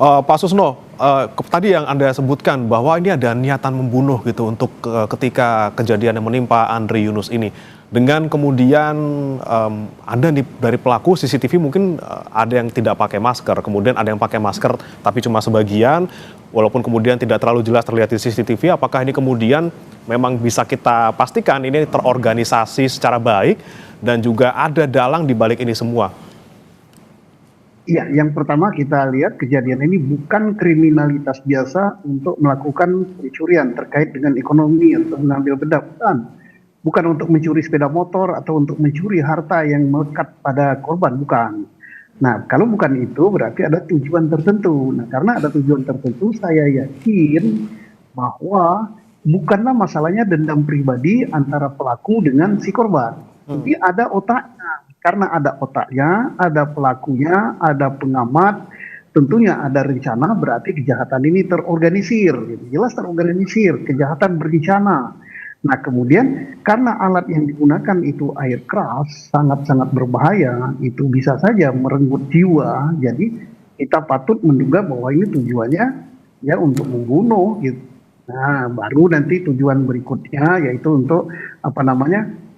Pak Susno, tadi yang Anda sebutkan bahwa ini ada niatan membunuh gitu untuk ketika kejadian yang menimpa Andri Yunus ini. Dengan kemudian ada dari pelaku CCTV mungkin ada yang tidak pakai masker, kemudian ada yang pakai masker tapi cuma sebagian, walaupun kemudian tidak terlalu jelas terlihat di CCTV, apakah ini kemudian memang bisa kita pastikan ini terorganisasi secara baik dan juga ada dalang di balik ini semua? Iya, yang pertama kita lihat kejadian ini bukan kriminalitas biasa untuk melakukan pencurian terkait dengan ekonomi atau mengambil benda, bukan untuk mencuri sepeda motor atau untuk mencuri harta yang melekat pada korban, bukan. Nah, kalau bukan itu berarti ada tujuan tertentu. Nah, karena ada tujuan tertentu, saya yakin bahwa bukanlah masalahnya dendam pribadi antara pelaku dengan si korban. Tapi ada otaknya. Karena ada otaknya, ada pelakunya, ada pengamat, tentunya ada rencana, berarti kejahatan ini terorganisir. Jelas terorganisir, kejahatan berencana. Nah, kemudian karena alat yang digunakan itu air keras, sangat-sangat berbahaya, itu bisa saja merenggut jiwa. Jadi kita patut menduga bahwa ini tujuannya ya untuk membunuh gitu. Nah, baru nanti tujuan berikutnya yaitu untuk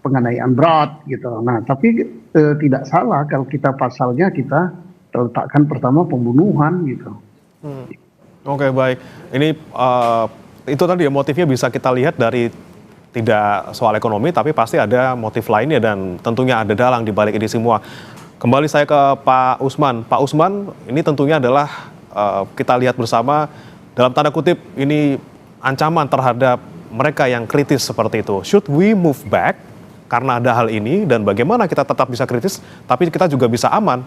penganiayaan berat gitu. Nah, tapi tidak salah kalau kita pasalnya kita letakkan pertama pembunuhan gitu. Oke, baik. Ini itu tadi ya, motifnya bisa kita lihat dari tidak soal ekonomi, tapi pasti ada motif lainnya dan tentunya ada dalang di balik ini semua. Kembali saya ke Pak Usman. Pak Usman, ini tentunya adalah kita lihat bersama dalam tanda kutip ini ancaman terhadap mereka yang kritis seperti itu. Should we move back karena ada hal ini, dan bagaimana kita tetap bisa kritis tapi kita juga bisa aman?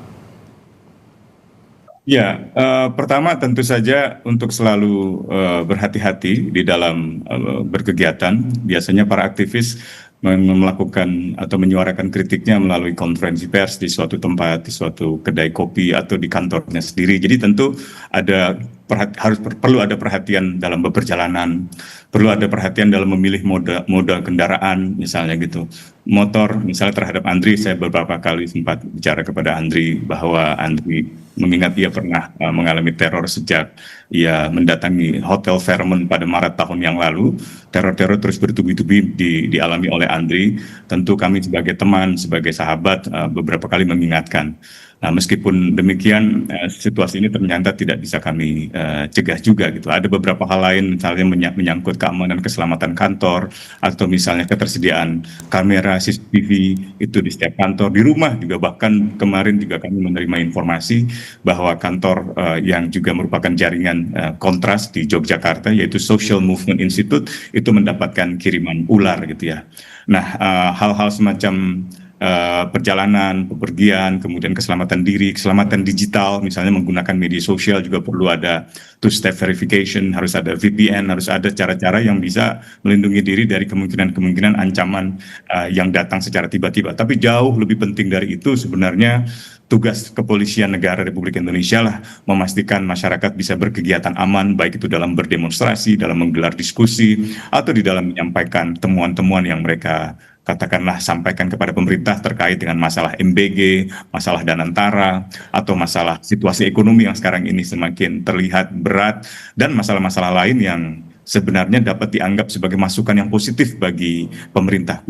Ya, pertama tentu saja untuk selalu berhati-hati di dalam berkegiatan. Biasanya para aktivis melakukan atau menyuarakan kritiknya melalui konferensi pers di suatu tempat, di suatu kedai kopi atau di kantornya sendiri. Jadi tentu perlu ada perhatian dalam beperjalanan, perlu ada perhatian dalam memilih mode kendaraan, misalnya gitu. Motor, misalnya terhadap Andri, saya beberapa kali sempat bicara kepada Andri bahwa Andri mengingat ia pernah mengalami teror sejak ia mendatangi Hotel Fairmont pada Maret tahun yang lalu. Teror-teror terus bertubi-tubi dialami oleh Andri. Tentu kami sebagai teman, sebagai sahabat beberapa kali mengingatkan. Nah, meskipun demikian situasi ini ternyata tidak bisa kami cegah juga gitu. Ada beberapa hal lain, misalnya menyangkut keamanan keselamatan kantor, atau misalnya ketersediaan kamera CCTV itu di setiap kantor, di rumah juga. Bahkan kemarin juga kami menerima informasi bahwa kantor yang juga merupakan jaringan kontras di Yogyakarta, yaitu Social Movement Institute, itu mendapatkan kiriman ular gitu ya. Nah, hal-hal semacam perjalanan, bepergian, kemudian keselamatan diri, keselamatan digital, misalnya menggunakan media sosial juga perlu ada two-step verification, harus ada VPN, harus ada cara-cara yang bisa melindungi diri dari kemungkinan-kemungkinan ancaman yang datang secara tiba-tiba. Tapi jauh lebih penting dari itu sebenarnya tugas kepolisian negara Republik Indonesia lah memastikan masyarakat bisa berkegiatan aman, baik itu dalam berdemonstrasi, dalam menggelar diskusi, atau di dalam menyampaikan temuan-temuan yang mereka katakanlah sampaikan kepada pemerintah terkait dengan masalah MBG, masalah Danantara, atau masalah situasi ekonomi yang sekarang ini semakin terlihat berat, dan masalah-masalah lain yang sebenarnya dapat dianggap sebagai masukan yang positif bagi pemerintah.